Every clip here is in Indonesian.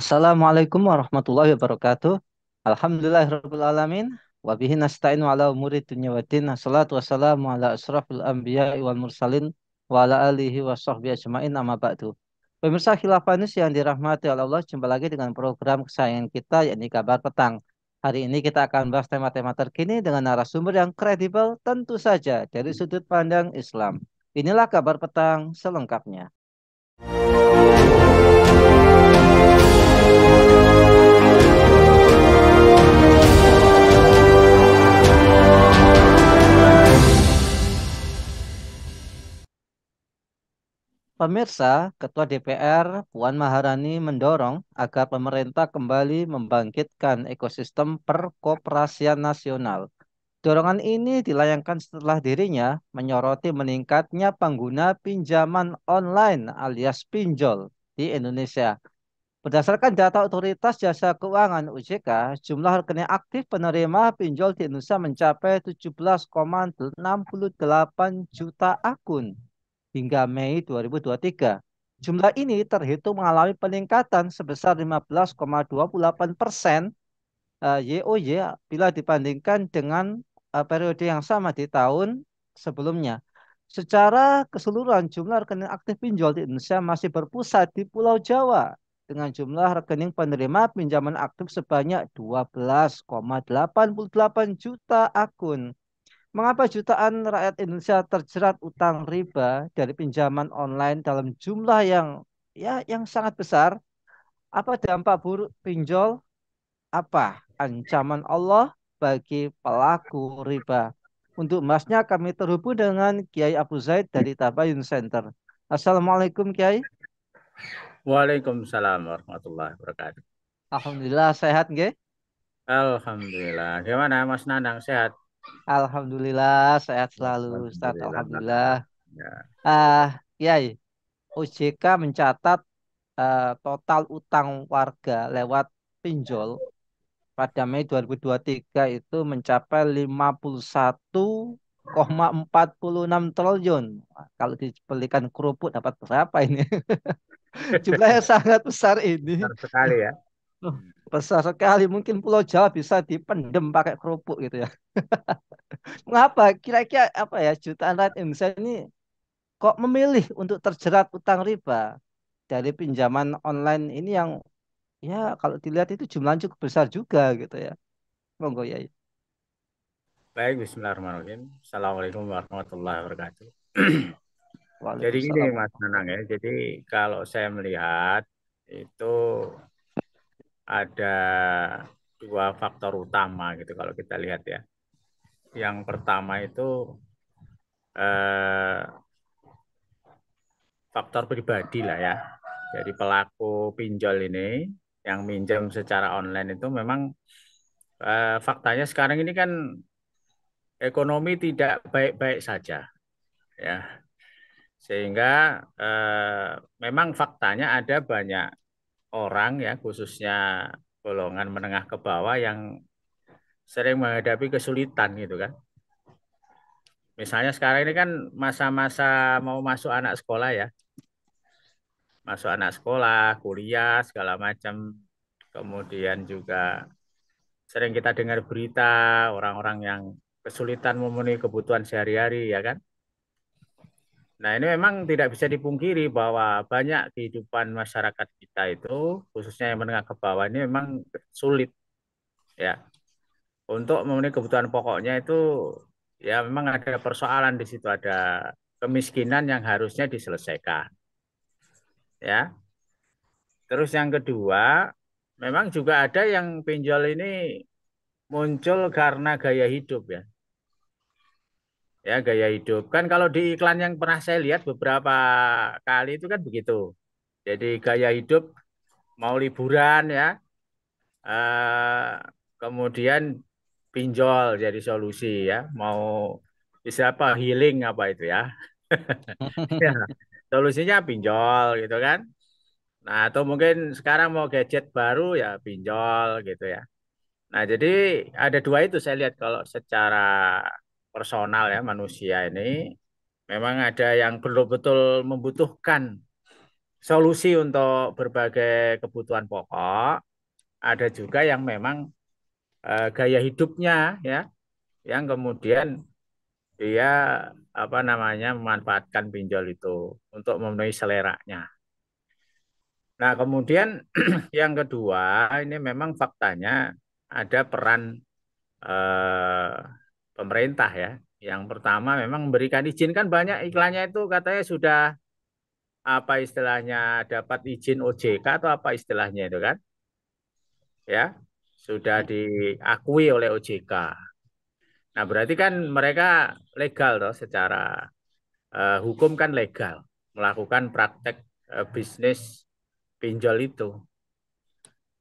Assalamualaikum warahmatullahi wabarakatuh. Alhamdulillahirrabbilalamin. Wabihi nasta'inu ala umuri dunya wa din. Assalatu wassalamu ala asrafil anbiya wal mursalin wa ala alihi wa sahbihi ajma'in amma ba'du. Pemirsa Khilafah News yang dirahmati oleh Allah, jumpa lagi dengan program kesayangan kita yakni Kabar Petang. Hari ini kita akan bahas tema-tema terkini dengan narasumber yang kredibel tentu saja dari sudut pandang Islam. Inilah Kabar Petang selengkapnya. Pemirsa, Ketua DPR Puan Maharani mendorong agar pemerintah kembali membangkitkan ekosistem perkoperasian nasional. Dorongan ini dilayangkan setelah dirinya menyoroti meningkatnya pengguna pinjaman online alias pinjol di Indonesia. Berdasarkan data Otoritas Jasa Keuangan (OJK), jumlah rekening aktif penerima pinjol di Indonesia mencapai 17,68 juta akun hingga Mei 2023. Jumlah ini terhitung mengalami peningkatan sebesar 15,28% YoY bila dibandingkan dengan periode yang sama di tahun sebelumnya. Secara keseluruhan jumlah rekening aktif pinjol di Indonesia masih berpusat di Pulau Jawa dengan jumlah rekening penerima pinjaman aktif sebanyak 12,88 juta akun. Mengapa jutaan rakyat Indonesia terjerat utang riba dari pinjaman online dalam jumlah yang sangat besar? Apa dampak buruk pinjol? Apa ancaman Allah bagi pelaku riba? Untuk emasnya kami terhubung dengan Kiai Abu Zaid dari Tabayun Center. Assalamualaikum Kiai. Waalaikumsalam warahmatullahi wabarakatuh. Alhamdulillah sehat nggih? Alhamdulillah. Gimana Mas Nanang sehat? Alhamdulillah sehat selalu Ustaz. Alhamdulillah. Alhamdulillah. Ya. Kiai, OJK mencatat total utang warga lewat pinjol pada Mei 2023 itu mencapai 51,46 triliun. Wah, kalau dibelikan kerupuk dapat berapa ini? Jumlah yang sangat besar ini. Besar sekali ya. Oh, besar sekali. Mungkin Pulau Jawa bisa dipendem pakai kerupuk gitu ya. Mengapa? Kira-kira apa ya jutaan rakyat Indonesia ini kok memilih untuk terjerat utang riba dari pinjaman online ini yang ya kalau dilihat itu jumlahnya cukup besar juga gitu ya. Monggo ya. Baik, Bismillahirrahmanirrahim. Assalamualaikum warahmatullahi wabarakatuh. Jadi gini Waalaikumsalam. Mas Nanang ya. Jadi kalau saya melihat itu ada dua faktor utama gitu kalau kita lihat ya. Yang pertama itu eh, faktor pribadi lah ya. Jadi pelaku pinjol ini yang minjam secara online itu memang faktanya sekarang ini kan ekonomi tidak baik-baik saja ya. Sehingga memang faktanya ada banyak orang ya khususnya golongan menengah ke bawah yang sering menghadapi kesulitan gitu kan. Misalnya sekarang ini kan masa-masa mau masuk anak sekolah ya. Masuk anak sekolah, kuliah, segala macam. Kemudian juga sering kita dengar berita orang-orang yang kesulitan memenuhi kebutuhan sehari-hari ya kan. Nah, ini memang tidak bisa dipungkiri bahwa banyak kehidupan masyarakat kita itu, khususnya yang menengah ke bawah ini memang sulit ya. Untuk memenuhi kebutuhan pokoknya itu ya memang ada persoalan di situ, ada kemiskinan yang harusnya diselesaikan ya. Terus yang kedua, memang juga ada yang pinjol ini muncul karena gaya hidup ya. Ya, gaya hidup. Kan kalau di iklan yang pernah saya lihat beberapa kali itu kan begitu. Jadi gaya hidup mau liburan ya, kemudian pinjol jadi solusi ya. Mau bisa apa healing apa itu ya. Ya, solusinya pinjol gitu kan. Nah, atau mungkin sekarang mau gadget baru ya pinjol gitu ya. Nah, jadi ada dua itu saya lihat kalau secara personal ya manusia ini memang ada yang betul-betul membutuhkan solusi untuk berbagai kebutuhan pokok, ada juga yang memang gaya hidupnya ya, yang kemudian dia apa namanya memanfaatkan pinjol itu untuk memenuhi seleranya. Nah, kemudian yang kedua, ini memang faktanya ada peran eh, pemerintah ya. Yang pertama memang memberikan izin, kan banyak iklannya itu katanya sudah apa istilahnya dapat izin OJK atau apa istilahnya itu kan, ya sudah Ya. diakui oleh OJK. Nah, berarti kan mereka legal toh secara hukum kan legal melakukan praktek bisnis pinjol itu.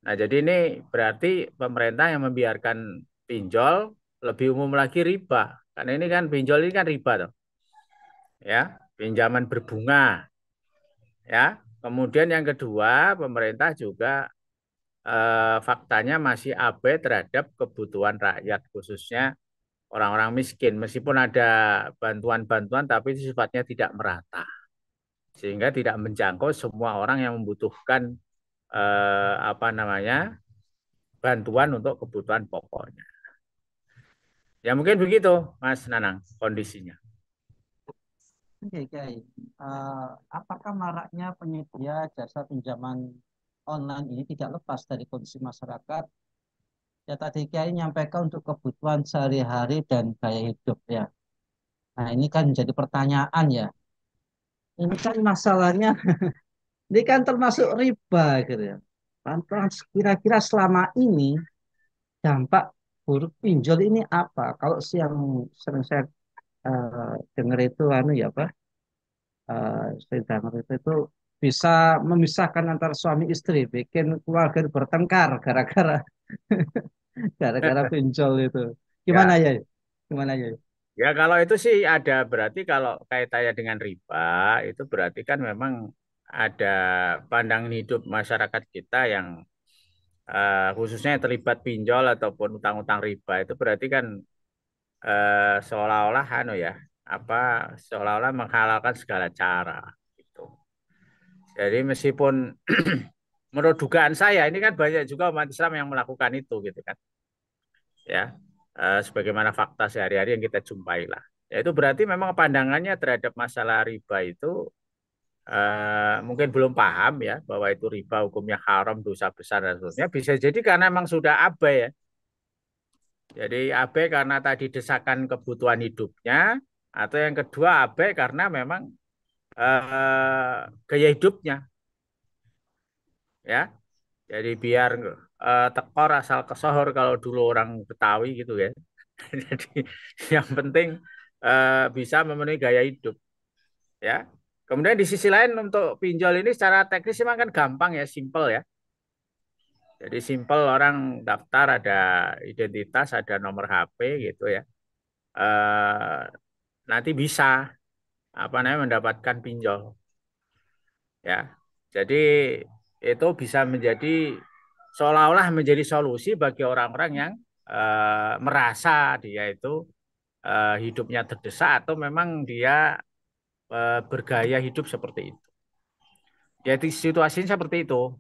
Nah, jadi ini berarti pemerintah yang membiarkan pinjol, lebih umum lagi riba. Karena ini kan pinjol ini kan riba toh, ya, pinjaman berbunga, ya. Kemudian yang kedua, pemerintah juga faktanya masih abai terhadap kebutuhan rakyat, khususnya orang-orang miskin. Meskipun ada bantuan-bantuan, tapi itu sifatnya tidak merata, sehingga tidak menjangkau semua orang yang membutuhkan apa namanya bantuan untuk kebutuhan pokoknya. Ya mungkin begitu, Mas Nanang, kondisinya. Oke, Kiai. Eh, apakah maraknya penyedia jasa pinjaman online ini tidak lepas dari kondisi masyarakat? Ya tadi Kiai nyampaikan untuk kebutuhan sehari-hari dan gaya hidup ya. Nah ini kan menjadi pertanyaan ya. Ini kan masalahnya, ini kan termasuk riba gitu ya. Lantas kira-kira selama ini dampak buruk pinjol ini apa? Kalau yang sering saya dengar itu anu ya Pak, saya dengar itu bisa memisahkan antara suami istri, bikin keluarga bertengkar gara-gara gara-gara pinjol itu. Gimana Ya, ya? Gimana ya? ya kalau itu sih ada, berarti kalau kaitannya dengan riba itu berarti kan memang ada pandangan hidup masyarakat kita yang khususnya yang terlibat pinjol ataupun utang-utang riba itu berarti kan seolah-olah anu ya, apa seolah-olah menghalalkan segala cara gitu. Jadi meskipun menurut dugaan saya ini kan banyak juga umat Islam yang melakukan itu gitu kan, ya. Sebagaimana fakta sehari-hari yang kita jumpai lah. Ya itu berarti memang pandangannya terhadap masalah riba itu mungkin belum paham ya, bahwa itu riba hukumnya haram, dosa besar dan seterusnya. Bisa jadi karena memang sudah abai ya. Jadi abai karena tadi desakan kebutuhan hidupnya, atau yang kedua abai karena memang gaya hidupnya ya. Jadi biar tekor asal kesohor kalau dulu orang Betawi gitu ya. Jadi yang penting bisa memenuhi gaya hidup ya. Kemudian di sisi lain untuk pinjol ini secara teknis memang kan gampang ya, simple ya. Jadi simple, orang daftar ada identitas, ada nomor HP gitu ya. Eh, Nanti bisa apa namanya mendapatkan pinjol ya. Jadi itu bisa menjadi seolah-olah menjadi solusi bagi orang-orang yang merasa dia itu hidupnya terdesak atau memang dia bergaya hidup seperti itu. Jadi situasinya seperti itu.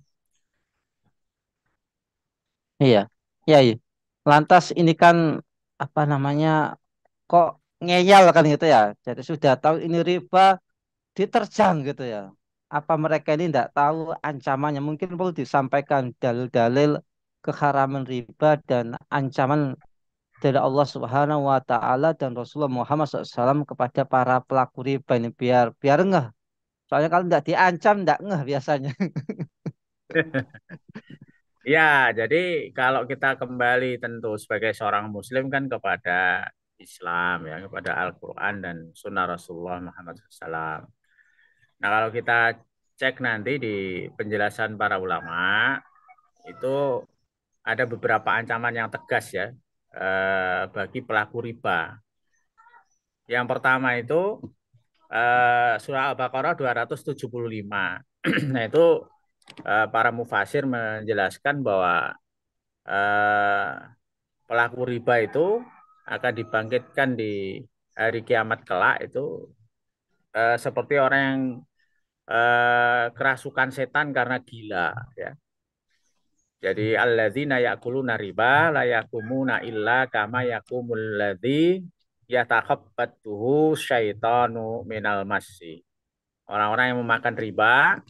Iya, iya, iya. Lantas ini kan apa namanya kok ngeyel kan gitu ya. Jadi sudah tahu ini riba diterjang gitu ya. Apa mereka ini tidak tahu ancamannya? Mungkin perlu disampaikan dalil-dalil keharaman riba dan ancaman dari Allah Subhanahu wa taala dan Rasulullah Muhammad SAW kepada para pelaku riba ini biar biar ngeh. Soalnya kalau tidak diancam tidak ngeh biasanya. Ya, jadi kalau kita kembali tentu sebagai seorang Muslim kan kepada Islam ya, kepada Al-Quran dan Sunnah Rasulullah Muhammad SAW. Nah, kalau kita cek nanti di penjelasan para ulama, itu ada beberapa ancaman yang tegas ya bagi pelaku riba. Yang pertama itu surah Al-Baqarah 275. Nah, itu para mufasir menjelaskan bahwa eh, pelaku riba itu akan dibangkitkan di hari kiamat kelak itu seperti orang yang kerasukan setan karena gila ya. Jadi alladzina ya'kuluna riba la yakumuna illa kama yakumul ladzi yatakhabbathu syaitanu minal massi. Orang-orang yang memakan riba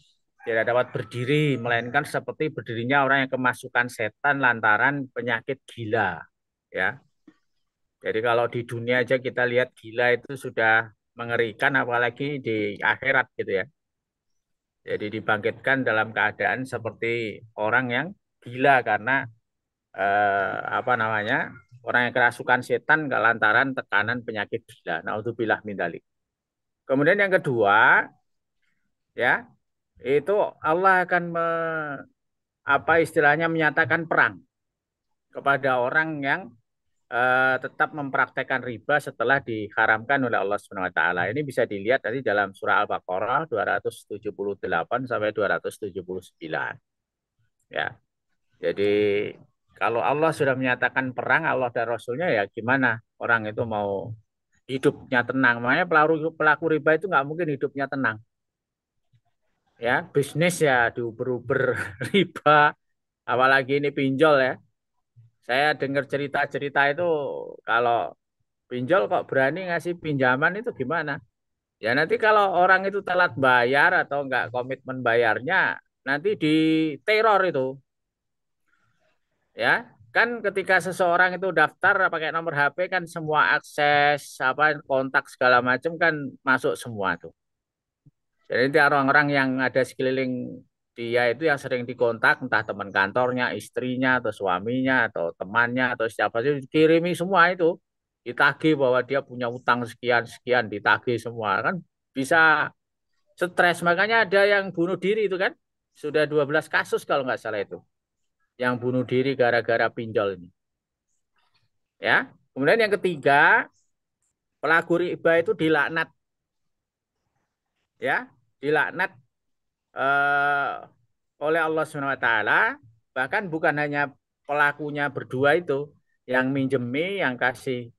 tidak dapat berdiri melainkan seperti berdirinya orang yang kemasukan setan lantaran penyakit gila ya. Jadi kalau di dunia aja kita lihat gila itu sudah mengerikan apalagi di akhirat gitu ya. Jadi dibangkitkan dalam keadaan seperti orang yang gila karena apa namanya? Orang yang kerasukan setan lantaran tekanan penyakit gila. Naudzubillah min dzalik. Kemudian yang kedua, ya, itu Allah akan apa istilahnya menyatakan perang kepada orang yang tetap mempraktekkan riba setelah diharamkan oleh Allah Subhanahu wa taala. Ini bisa dilihat tadi dalam surah Al-Baqarah 278 sampai 279. Ya. Jadi kalau Allah sudah menyatakan perang Allah dan Rasulnya ya gimana orang itu mau hidupnya tenang. Makanya pelaku riba itu nggak mungkin hidupnya tenang. Ya, bisnis ya diuber-uber riba, apalagi ini pinjol ya. Saya dengar cerita-cerita itu kalau pinjol kok berani ngasih pinjaman itu gimana? Ya nanti kalau orang itu telat bayar atau nggak komitmen bayarnya, nanti diteror itu. Ya, kan ketika seseorang itu daftar pakai nomor HP kan semua akses apa kontak segala macam kan masuk semua tuh. Jadi nanti orang-orang yang ada sekeliling dia itu yang sering dikontak entah teman kantornya, istrinya atau suaminya atau temannya atau siapa sih dikirimi semua itu ditagih bahwa dia punya utang sekian sekian ditagih semua kan bisa stres makanya ada yang bunuh diri itu kan sudah 12 kasus kalau nggak salah itu yang bunuh diri gara-gara pinjol ini ya. Kemudian yang ketiga, pelaku riba itu dilaknat ya, dilaknat eh, oleh Allah Subhanahu wa taala, bahkan bukan hanya pelakunya berdua itu yang minjemi, yang kasih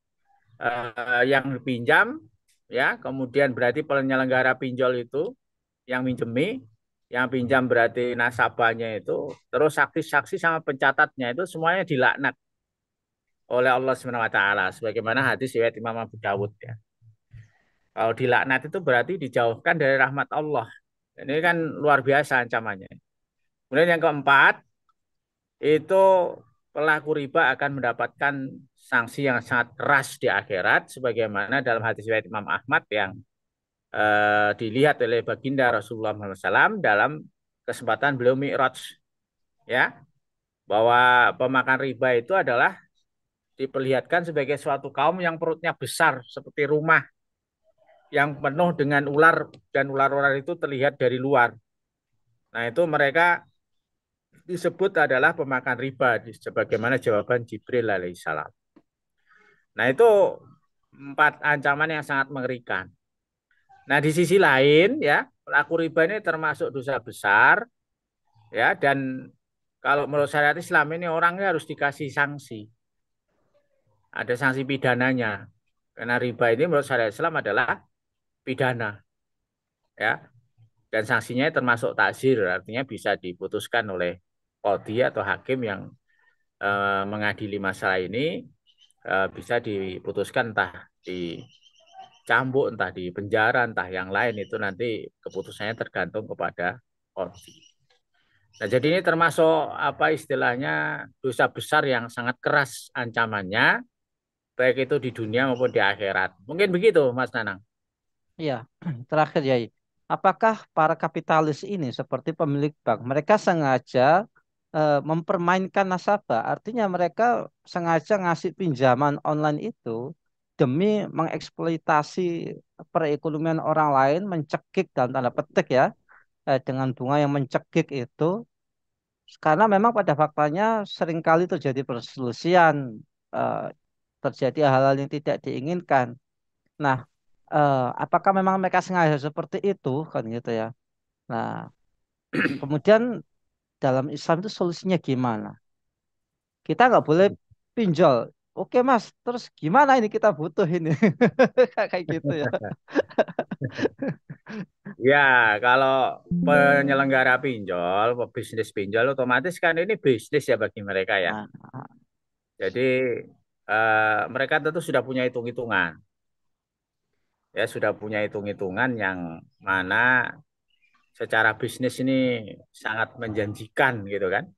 yang pinjam ya, kemudian berarti penyelenggara pinjol itu yang minjemi, yang pinjam berarti nasabahnya itu, terus saksi-saksi sama pencatatnya itu semuanya dilaknat oleh Allah Subhanahu wa taala sebagaimana hadis riwayat Imam Abu Dawud ya. Kalau dilaknat itu berarti dijauhkan dari rahmat Allah. Ini kan luar biasa ancamannya. Kemudian yang keempat, itu pelaku riba akan mendapatkan sanksi yang sangat keras di akhirat. Sebagaimana dalam hadis riwayat Imam Ahmad yang dilihat oleh baginda Rasulullah SAW dalam kesempatan beliau Mi'raj. Ya, bahwa pemakan riba itu adalah diperlihatkan sebagai suatu kaum yang perutnya besar seperti rumah yang penuh dengan ular dan ular-ular itu terlihat dari luar. Nah, itu mereka disebut adalah pemakan riba sebagaimana jawaban Jibril alaihissalam. Nah, itu empat ancaman yang sangat mengerikan. Nah, di sisi lain ya, pelaku riba ini termasuk dosa besar ya dan kalau menurut syariat Islam ini orangnya harus dikasih sanksi. Ada sanksi pidananya. Karena riba ini menurut syariat Islam adalah pidana ya. Dan sanksinya termasuk takzir, artinya bisa diputuskan oleh qadhi atau hakim yang mengadili masalah ini bisa diputuskan entah dicambuk, entah di penjara, entah yang lain itu nanti keputusannya tergantung kepada qadhi. Nah, jadi ini termasuk apa istilahnya dosa besar yang sangat keras ancamannya, baik itu di dunia maupun di akhirat. Mungkin begitu, Mas Nanang. Iya, terakhir ya. Apakah para kapitalis ini seperti pemilik bank, mereka sengaja mempermainkan nasabah? Artinya mereka sengaja ngasih pinjaman online itu demi mengeksploitasi perekonomian orang lain, mencekik dalam tanda petik ya, dengan bunga yang mencekik itu. Karena memang pada faktanya seringkali terjadi perselisihan, eh, terjadi hal-hal yang tidak diinginkan. Nah, apakah memang mereka sengaja seperti itu kan gitu ya. Nah, kemudian dalam Islam itu solusinya gimana? Kita nggak boleh pinjol. Oke Mas, terus gimana ini kita butuh ini? Kayak gitu ya. Ya, kalau penyelenggara pinjol, bisnis pinjol otomatis kan ini bisnis ya bagi mereka ya. Ah, Jadi mereka tentu sudah punya hitung-hitungan. Ya, sudah punya hitung-hitungan yang mana secara bisnis ini sangat menjanjikan gitu kan.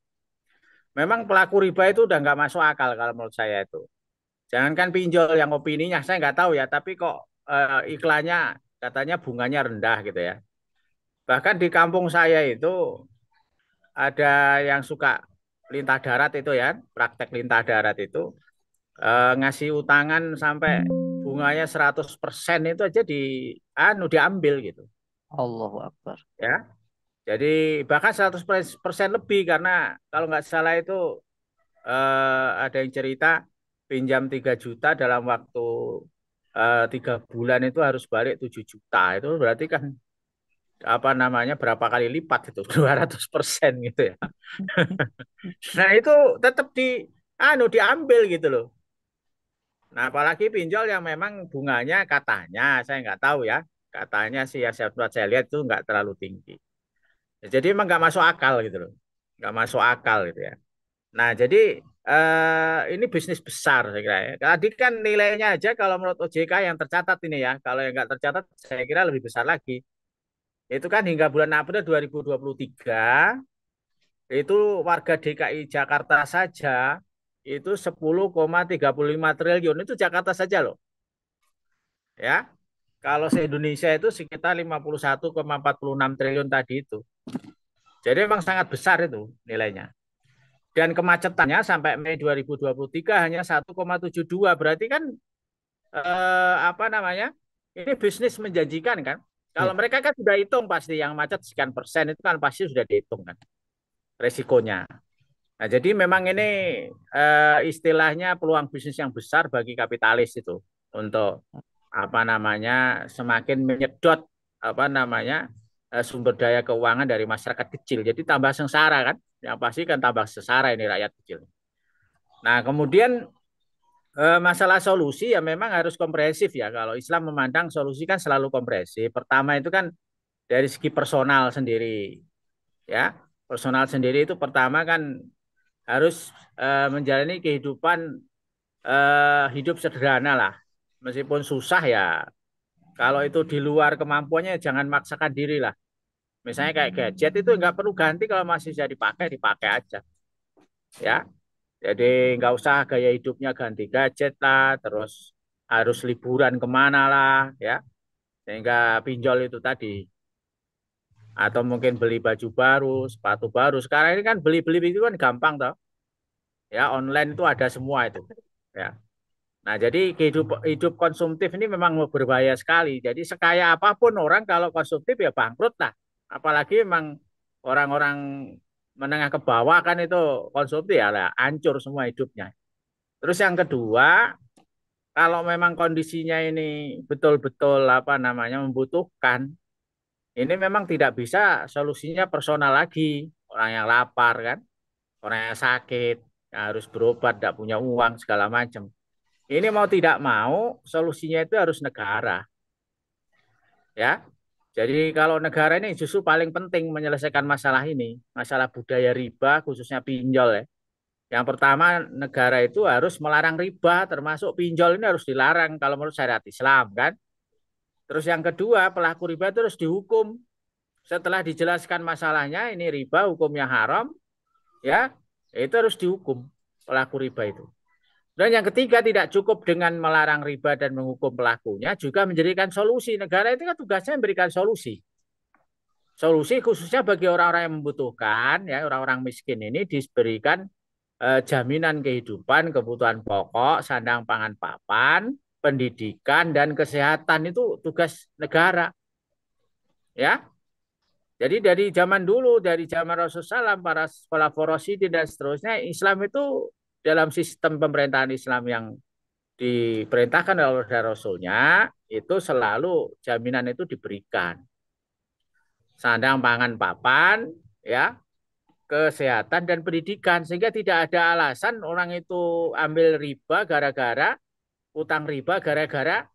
Memang pelaku riba itu udah nggak masuk akal kalau menurut saya itu. Jangankan pinjol yang opininya saya nggak tahu ya, tapi kok iklannya katanya bunganya rendah gitu ya. Bahkan di kampung saya itu ada yang suka lintah darat itu ya, praktek lintah darat itu ngasih utangan sampai bunganya 100% itu aja diambil gitu Allahu Akbar. ya. Jadi bahkan 100% lebih karena kalau nggak salah itu ada yang cerita pinjam 3 juta dalam waktu 3 bulan itu harus balik 7 juta. Itu berarti kan apa namanya berapa kali lipat itu 200% gitu ya. Nah itu tetap diambil gitu loh. Nah apalagi pinjol yang memang bunganya katanya saya nggak tahu ya. Katanya sih ya saya lihat itu nggak terlalu tinggi. Jadi emang nggak masuk akal gitu loh. Nggak masuk akal gitu ya. Nah, jadi ini bisnis besar saya kira ya. Tadi kan nilainya aja kalau menurut OJK yang tercatat ini ya, kalau yang nggak tercatat saya kira lebih besar lagi. Itu kan hingga bulan April 2023 itu warga DKI Jakarta saja itu 10,35 triliun itu Jakarta saja loh, ya. Kalau se-Indonesia itu sekitar 51,46 triliun tadi itu. Jadi memang sangat besar itu nilainya. Dan kemacetannya sampai Mei 2023 hanya 1,72. Berarti kan apa namanya? Ini bisnis menjanjikan kan? Kalau Ya, mereka kan sudah hitung pasti yang macet sekian persen itu kan pasti sudah dihitung kan resikonya. Nah, jadi memang ini istilahnya peluang bisnis yang besar bagi kapitalis itu untuk apa namanya semakin menyedot apa namanya sumber daya keuangan dari masyarakat kecil. Jadi tambah sengsara kan? Yang pasti kan tambah sengsara ini rakyat kecil. Nah, kemudian masalah solusi ya memang harus komprehensif ya. Kalau Islam memandang solusi kan selalu komprehensif. Pertama itu kan dari segi personal sendiri, ya. Personal sendiri itu pertama kan harus menjalani kehidupan hidup sederhana lah. Meskipun susah ya, kalau itu di luar kemampuannya jangan maksakan diri lah. Misalnya kayak gadget itu nggak perlu ganti kalau masih bisa dipakai, dipakai aja, ya. Jadi nggak usah gaya hidupnya ganti gadget lah, terus harus liburan kemana lah, ya. Sehingga pinjol itu tadi, atau mungkin beli baju baru, sepatu baru. Sekarang ini kan beli-beli itu kan gampang toh, ya. Online itu ada semua itu, ya. Nah, jadi hidup konsumtif ini memang berbahaya sekali. Jadi sekaya apapun orang kalau konsumtif ya bangkrut lah. Apalagi memang orang-orang menengah ke bawah kan itu konsumtif ya lah, hancur semua hidupnya. Terus yang kedua, kalau memang kondisinya ini betul-betul apa namanya membutuhkan, ini memang tidak bisa solusinya personal lagi. Orang yang lapar kan, orang yang sakit, yang harus berobat, tidak punya uang segala macam. Ini mau tidak mau solusinya itu harus negara, ya. Jadi kalau negara ini justru paling penting menyelesaikan masalah ini, masalah budaya riba khususnya pinjol ya. Yang pertama negara itu harus melarang riba, termasuk pinjol ini harus dilarang kalau menurut syariat Islam kan. Terus yang kedua pelaku riba itu harus dihukum. Setelah dijelaskan masalahnya ini riba hukumnya haram, ya itu harus dihukum pelaku riba itu. Dan yang ketiga tidak cukup dengan melarang riba dan menghukum pelakunya, juga menjadikan solusi. Negara itu kan tugasnya memberikan solusi. Solusi khususnya bagi orang-orang yang membutuhkan, ya orang-orang miskin ini diberikan jaminan kehidupan, kebutuhan pokok, sandang pangan papan, pendidikan dan kesehatan itu tugas negara, ya. Jadi dari zaman dulu, dari zaman Rasulullah SAW, para khalifah Rasyidin dan seterusnya, Islam itu dalam sistem pemerintahan Islam yang diperintahkan oleh Rasulnya itu selalu jaminan itu diberikan sandang pangan papan ya kesehatan dan pendidikan sehingga tidak ada alasan orang itu ambil riba gara-gara utang riba gara-gara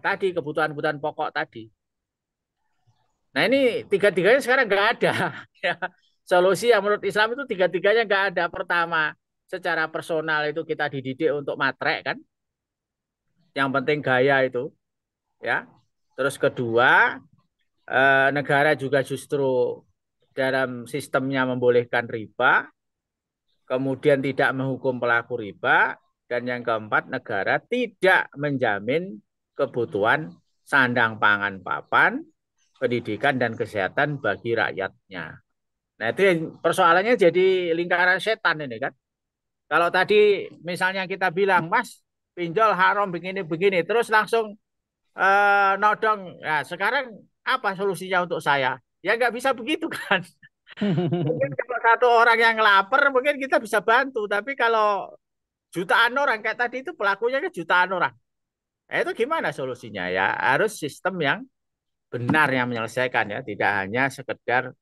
tadi kebutuhan-kebutuhan pokok tadi Nah ini tiga-tiganya sekarang nggak ada. Ya. Solusi yang menurut Islam itu tiga-tiganya nggak ada. Pertama, secara personal itu kita dididik untuk matre kan. Yang penting gaya itu, ya. Terus kedua, negara juga justru dalam sistemnya membolehkan riba, kemudian tidak menghukum pelaku riba, dan yang keempat, negara tidak menjamin kebutuhan sandang pangan papan, pendidikan dan kesehatan bagi rakyatnya. Nah, itu persoalannya jadi lingkaran setan ini kan. Kalau tadi misalnya kita bilang, Mas, pinjol haram begini-begini, terus langsung nodong. Nah, sekarang apa solusinya untuk saya? Ya nggak bisa begitu kan. Mungkin kalau satu orang yang lapar mungkin kita bisa bantu, tapi kalau jutaan orang kayak tadi itu pelakunya kan jutaan orang. Nah, itu gimana solusinya ya? Harus sistem yang benar yang menyelesaikan ya, tidak hanya sekedar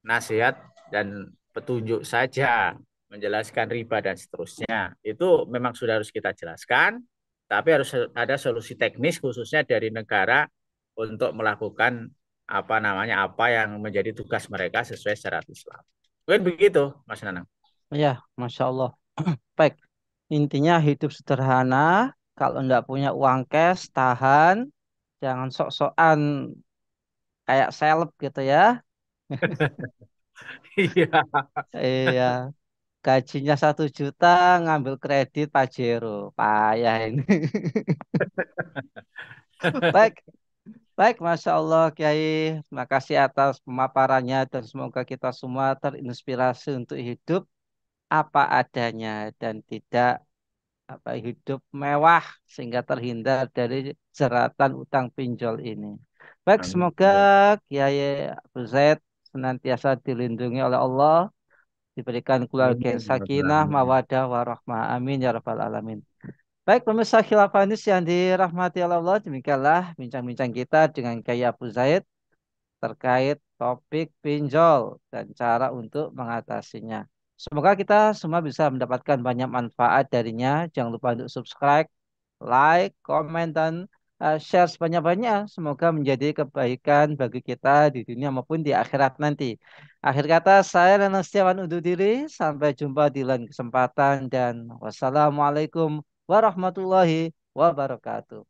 nasihat dan petunjuk saja menjelaskan riba dan seterusnya. Itu memang sudah harus kita jelaskan, tapi harus ada solusi teknis khususnya dari negara untuk melakukan apa namanya apa yang menjadi tugas mereka sesuai syariat Islam. Mungkin begitu, Mas Nanang. Ya, Masya Allah. Baik, intinya hidup sederhana. Kalau nggak punya uang cash, tahan. Jangan sok-sokan kayak seleb gitu ya. Iya. Iya, gajinya 1 juta, ngambil kredit Pajero. Payah ini. Baik, baik, Masya Allah, Kiai. Terima kasih atas pemaparannya dan semoga kita semua terinspirasi untuk hidup apa adanya dan tidak hidup mewah sehingga terhindar dari jeratan utang pinjol ini. Baik, Amin. semoga Kiai Abu Zaid senantiasa dilindungi oleh Allah, diberikan Amin. keluarga yang Ya Rabbal sakinah, Alamin. mawadah, warahmah. Amin ya rabbal alamin. Baik, pemirsa Khilafanis yang dirahmati Allah, demikianlah bincang-bincang kita dengan Kiai Abu Zaid terkait topik pinjol dan cara untuk mengatasinya. Semoga kita semua bisa mendapatkan banyak manfaat darinya. Jangan lupa untuk subscribe, like, komen, dan share sebanyak-banyak. Semoga menjadi kebaikan bagi kita di dunia maupun di akhirat nanti. Akhir kata, saya Reno Setiawan undur diri. Sampai jumpa di lain kesempatan dan wassalamualaikum warahmatullahi wabarakatuh.